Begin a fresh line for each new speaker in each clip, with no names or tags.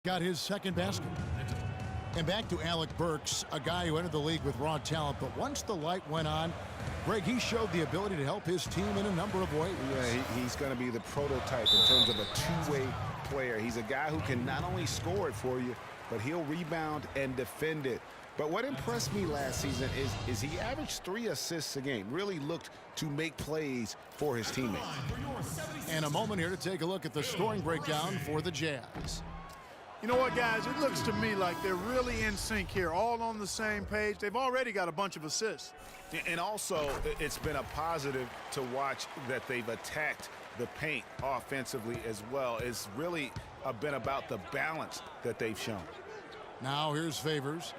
got his second basket. And back to Alec Burks, a guy who entered the league with raw talent, but once the light went on, Greg, he showed the ability to help his team in a number of ways.
Yeah, he's going to be the prototype in terms of a two-way player. He's a guy who can not only score it for you, but he'll rebound and defend it. But what impressed me last season is he averaged 3 assists a game, really looked to make plays for his teammates.
And a moment here to take a look at the scoring breakdown for the Jazz.
You know what, guys? It looks to me like they're really in sync here, all on the same page. They've already got a bunch of assists.
And also, it's been a positive to watch that they've attacked the paint offensively as well. It's really been about the balance that they've shown.
Now here's Favors.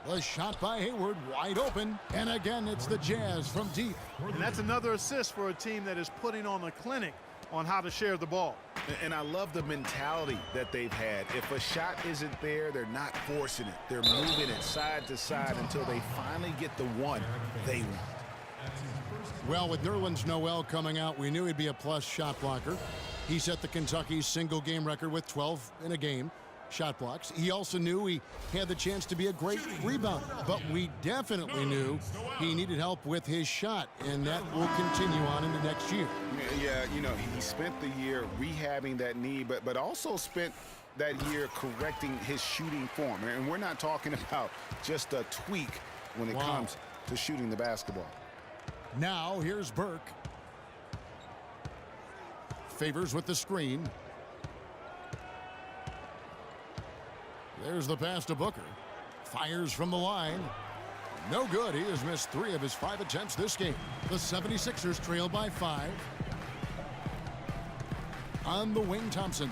The shot by Hayward, wide open. And again, it's the Jazz from deep.
And that's another assist for a team that is putting on a clinic on how to share the ball.
And I love the mentality that they've had. If a shot isn't there, they're not forcing it. They're moving it side to side until they finally get the one they want.
Well, with Nerlens Noel coming out, we knew he'd be a plus shot blocker. He set the Kentucky single game record with 12 in a game shot blocks. He also knew he had the chance to be a great rebounder, but we definitely knew he needed help with his shot, and that will continue on into next year.
Yeah, you know, he spent the year rehabbing that knee, but also spent that year correcting his shooting form. And we're not talking about just a tweak when it comes to shooting the basketball.
Now here's Burke. Favors with the screen. There's the pass to Booker. Fires from the line. No good. He has missed 3 of his 5 attempts this game. The 76ers trail by 5. On the wing, Thompson.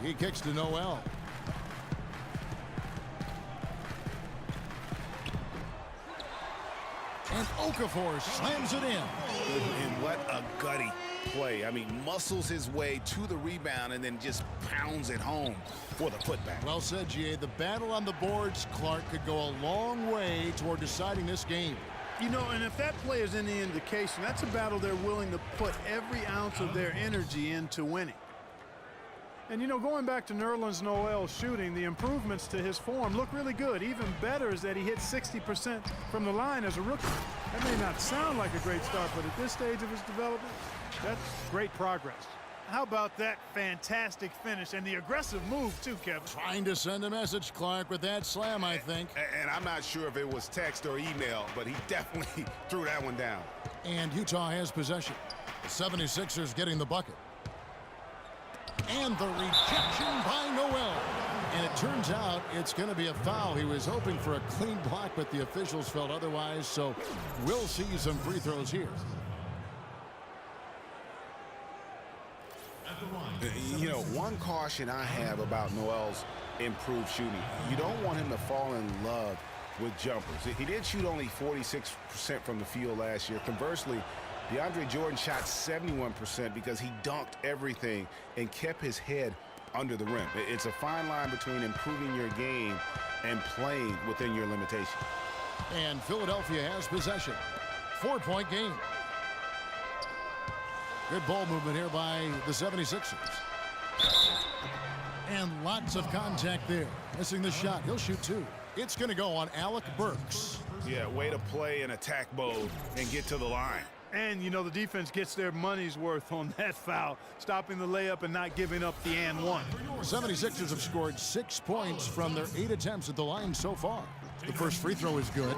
He kicks to Noel. And Okafor slams it in.
And what a gutty play. I mean, muscles his way to the rebound and then just pounds it home for the putback.
Well said, G.A. The battle on the boards, Clark, could go a long way toward deciding this game.
You know, and if that play is any indication, that's a battle they're willing to put every ounce of their energy into winning. And, you know, going back to Nerlens Noel's shooting, the improvements to his form look really good. Even better is that he hit 60% from the line as a rookie. That may not sound like a great start, but at this stage of his development, that's great progress. How about that fantastic finish and the aggressive move, too, Kevin?
Trying to send a message, Clark, with that slam, I think.
And I'm not sure if it was text or email, but he definitely threw that one down.
And Utah has possession. The 76ers getting the bucket. And the rejection by Noel. And it turns out it's going to be a foul. He was hoping for a clean block, but the officials felt otherwise, so we'll see some free throws here.
You know, one caution I have about Noel's improved shooting, you don't want him to fall in love with jumpers. He did shoot only 46% from the field last year. Conversely, DeAndre Jordan shot 71% because he dunked everything and kept his head under the rim. It's a fine line between improving your game and playing within your limitations.
And Philadelphia has possession. 4-point game. Good ball movement here by the 76ers. And lots of contact there. Missing the shot. He'll shoot 2. It's going to go on Alec Burks.
Yeah, way to play in attack mode and get to the line.
And, you know, the defense gets their money's worth on that foul, stopping the layup and not giving up the and one.
The 76ers have scored 6 points from their 8 attempts at the line so far. The first free throw is good.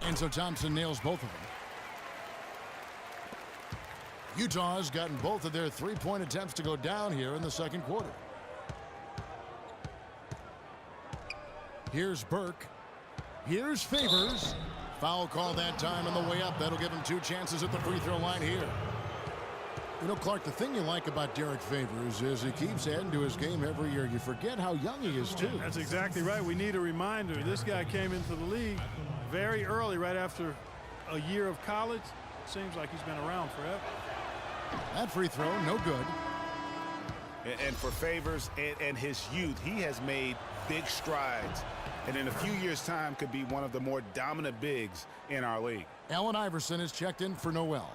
And so Thompson nails both of them. Utah has gotten both of their 3-point attempts to go down here in the second quarter. Here's Burke. Here's Favors. Foul call that time on the way up. That'll give him 2 chances at the free throw line here. You know, Clark, the thing you like about Derek Favors is he keeps adding to his game every year. You forget how young he is, too.
That's exactly right. We need a reminder. This guy came into the league very early, right after a year of college. Seems like he's been around forever.
That free throw, no good.
And for Favors and his youth, he has made big strides. And in a few years' time could be one of the more dominant bigs in our league.
Ezail Iverson is checked in for Noel.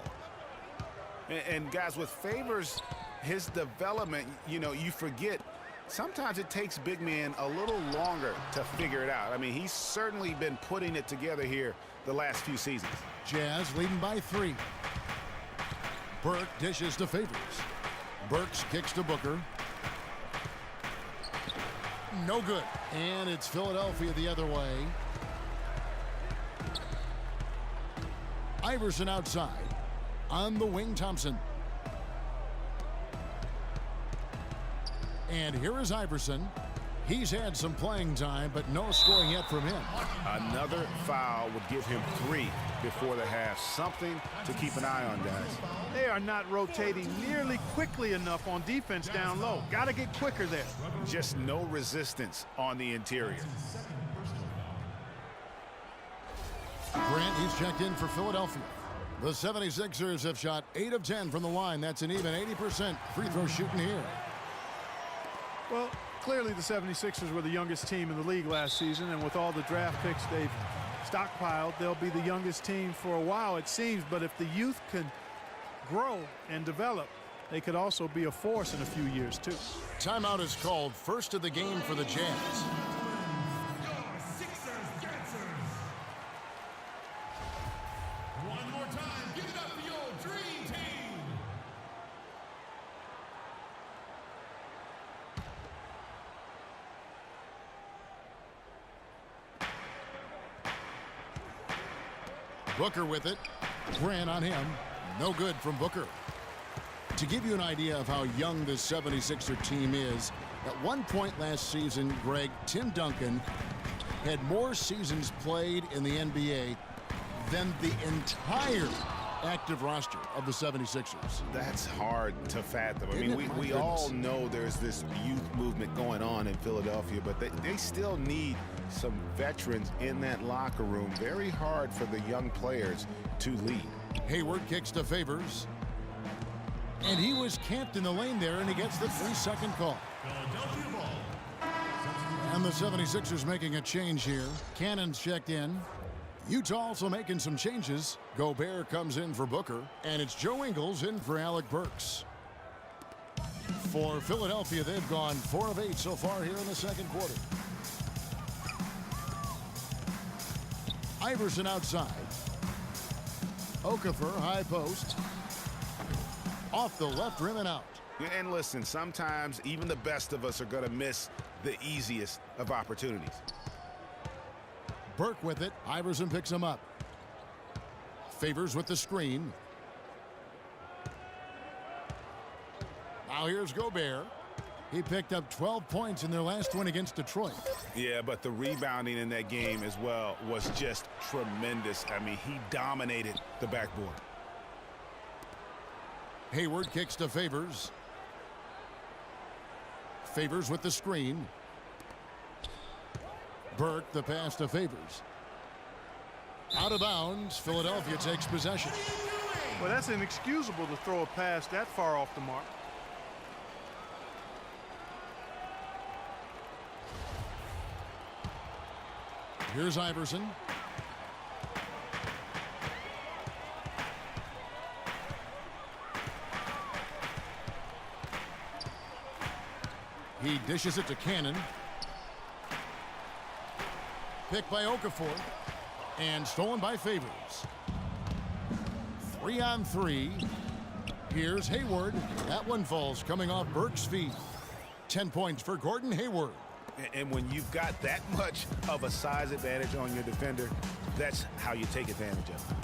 And guys, with Favors, his development, you know, you forget, sometimes it takes big men a little longer to figure it out. I mean, he's certainly been putting it together here the last few seasons.
Jazz leading by 3. Burke dishes to Favors. Burks kicks to Booker. No good. And it's Philadelphia the other way. Iverson outside. On the wing, Thompson. And here is Iverson. He's had some playing time, but no scoring yet from him.
Another foul would give him 3 before the half. Something to keep an eye on, guys.
They are not rotating nearly quickly enough on defense down low. Got to get quicker there.
Just no resistance on the interior.
Grant, he's checked in for Philadelphia. The 76ers have shot 8 of 10 from the line. That's an even 80% free throw shooting here.
Well, clearly the 76ers were the youngest team in the league last season, and with all the draft picks they've stockpiled, they'll be the youngest team for a while, it seems. But if the youth can grow and develop, they could also be a force in a few years, too.
Timeout is called. First of the game for the Jazz.
One more time, give it up for your dream team.
Booker with it. Grant on him. No good from Booker. To give you an idea of how young this 76er team is, at one point last season, Greg, Tim Duncan had more seasons played in the NBA than the entire active roster of the 76ers.
That's hard to fathom. I mean, we all know there's this youth movement going on in Philadelphia, but they still need some veterans in that locker room. Very hard for the young players to lead.
Hayward kicks to Favors. And he was camped in the lane there, and he gets the 3-second call.
Philadelphia ball.
And the 76ers making a change here. Cannon's checked in. Utah also making some changes. Gobert comes in for Booker, and it's Joe Ingles in for Alec Burks. For Philadelphia, they've gone 4 of 8 so far here in the second quarter. Iverson outside. Okafor, high post. Off the left rim and out.
And listen, sometimes even the best of us are going to miss the easiest of opportunities.
Burke with it. Iverson picks him up. Favors with the screen. Now here's Gobert. He picked up 12 points in their last win against Detroit.
Yeah, but the rebounding in that game as well was just tremendous. I mean, he dominated the backboard.
Hayward kicks to Favors. Favors with the screen. Burke, the pass to Favors. Out of bounds. Philadelphia takes possession.
Well, that's inexcusable to throw a pass that far off the mark.
Here's Iverson. He dishes it to Cannon. Picked by Okafor. And stolen by Favors. 3-on-3. Here's Hayward. That one falls coming off Burke's feet. 10 points for Gordon Hayward.
And when you've got that much of a size advantage on your defender, that's how you take advantage of it.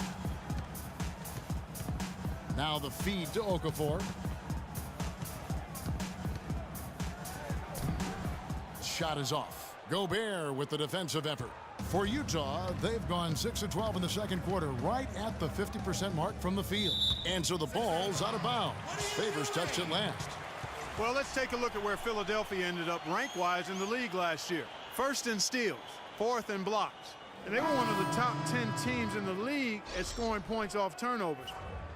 Now the feed to Okafor. Shot is off. Gobert with the defensive effort. For Utah, they've gone 6 of 12 in the second quarter, right at the 50% mark from the field. And so the ball's out of bounds. Favors touched it last.
Well, let's take a look at where Philadelphia ended up rank-wise in the league last year. First in steals, fourth in blocks. And they were one of the top 10 teams in the league at scoring points off turnovers.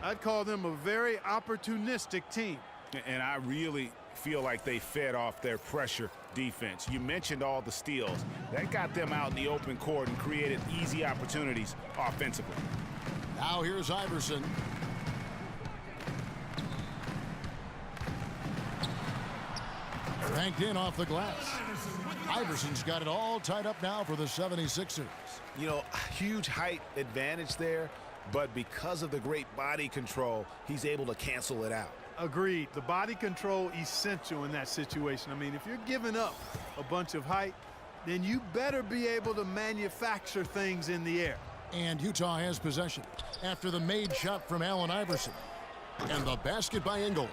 I'd call them a very opportunistic team.
And I really feel like they fed off their pressure defense. You mentioned all the steals. That got them out in the open court and created easy opportunities offensively.
Now here's Iverson. Banked in off the glass. Iverson's got it all tied up now for the 76ers.
You know, huge height advantage there, but because of the great body control, he's able to cancel it out.
Agreed. The body control essential in that situation. I mean, if you're giving up a bunch of height, then you better be able to manufacture things in the air.
And Utah has possession after the made shot from Allen Iverson. And the basket by Ingles.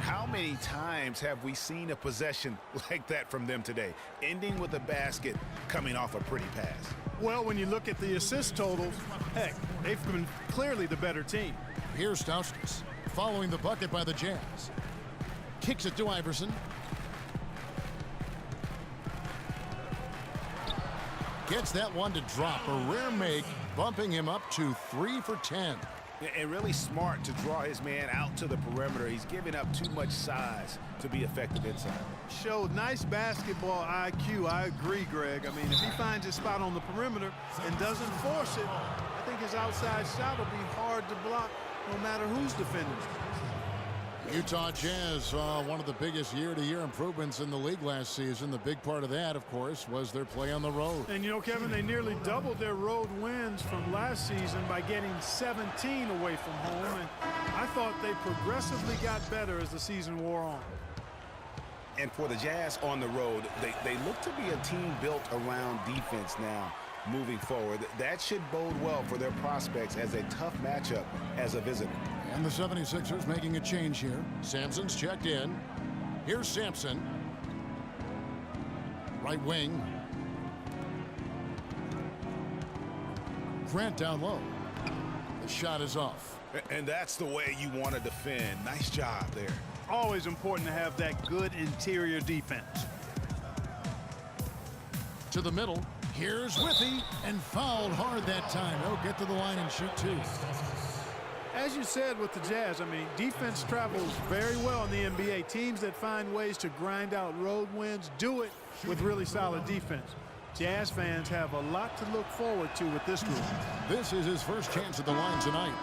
How many times have we seen a possession like that from them today, ending with a basket coming off a pretty pass?
Well, when you look at the assist totals, heck, they've been clearly the better team.
Here's Stauskas following the bucket by the Jazz. Kicks it to Iverson. Gets that one to drop. A rare make, bumping him up to 3 for 10.
And really smart to draw his man out to the perimeter. He's giving up too much size to be effective inside.
Showed nice basketball IQ. I agree, Greg. I mean, if he finds his spot on the perimeter and doesn't force it, I think his outside shot will be hard to block no matter who's defending him.
Utah Jazz saw one of the biggest year-to-year improvements in the league last season. The big part of that, of course, was their play on the road.
And, you know, Kevin, they nearly doubled their road wins from last season by getting 17 away from home. And I thought they progressively got better as the season wore on.
And for the Jazz on the road, they look to be a team built around defense now moving forward. That should bode well for their prospects as a tough matchup as a visitor.
And the 76ers making a change here. Sampson's checked in. Here's Sampson. Right wing. Grant down low. The shot is off.
And that's the way you want to defend. Nice job there.
Always important to have that good interior defense.
To the middle. Here's Withy, and fouled hard that time. He'll get to the line and shoot two.
As you said with the Jazz, I mean, defense travels very well in the NBA. Teams that find ways to grind out road wins do it with really solid defense. Jazz fans have a lot to look forward to with this group.
This is his first chance at the line tonight.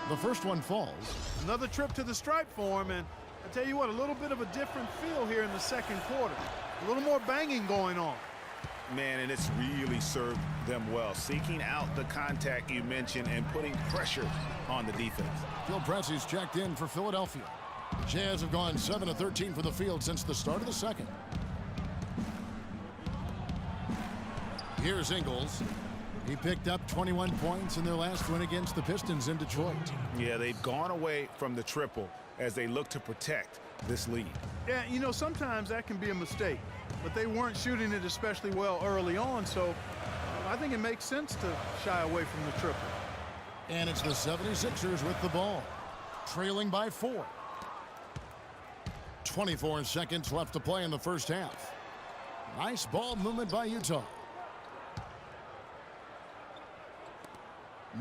The first one falls.
Another trip to the stripe for him, and I tell you what, a little bit of a different feel here in the second quarter. A little more banging going on.
Man, and it's really served them well, seeking out the contact you mentioned and putting pressure on the defense.
Phil Pressey's checked in for Philadelphia. The Jazz have gone 7 of 13 for the field since the start of the second. Here's Ingles. He picked up 21 points in their last win against the Pistons in Detroit.
Yeah, they've gone away from the triple as they look to protect this lead.
Yeah, you know, sometimes that can be a mistake, but they weren't shooting it especially well early on, so I think it makes sense to shy away from the triple.
And it's the 76ers with the ball, trailing by 4. 24 seconds left to play in the first half. Nice ball movement by Utah.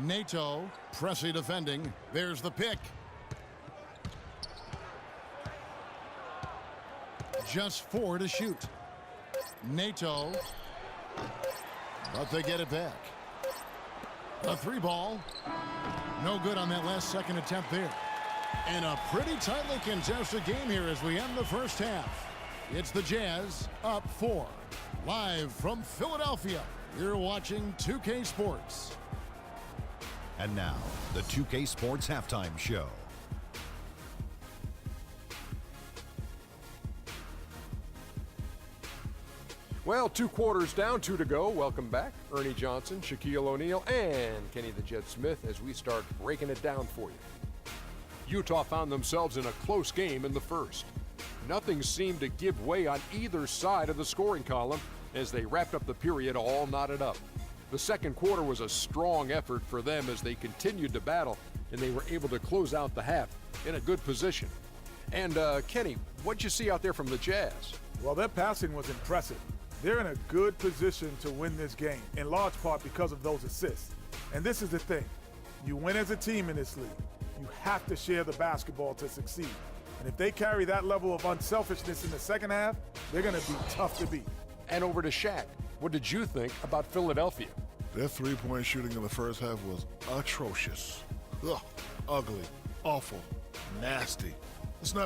Nato, Pressey defending. There's the pick. Just 4 to shoot. Nato, but they get it back. The 3 ball, no good on that last second attempt there. And a pretty tightly contested game here as we end the first half. It's the Jazz up 4. Live from Philadelphia, you're watching 2K Sports.
And now, the 2K Sports Halftime Show.
Well, 2 quarters down, 2 to go. Welcome back, Ernie Johnson, Shaquille O'Neal, and Kenny the Jet Smith as we start breaking it down for you. Utah found themselves in a close game in the first. Nothing seemed to give way on either side of the scoring column as they wrapped up the period all knotted up. The second quarter was a strong effort for them as they continued to battle, and they were able to close out the half in a good position. And Kenny, what'd you see out there from the Jazz?
Well, their passing was impressive. They're in a good position to win this game, in large part because of those assists. And this is the thing. You win as a team in this league. You have to share the basketball to succeed. And if they carry that level of unselfishness in the second half, they're going to be tough to beat.
And over to Shaq. What did you think about Philadelphia?
Their three-point shooting in the first half was atrocious. Ugh, ugly, awful, nasty. It's not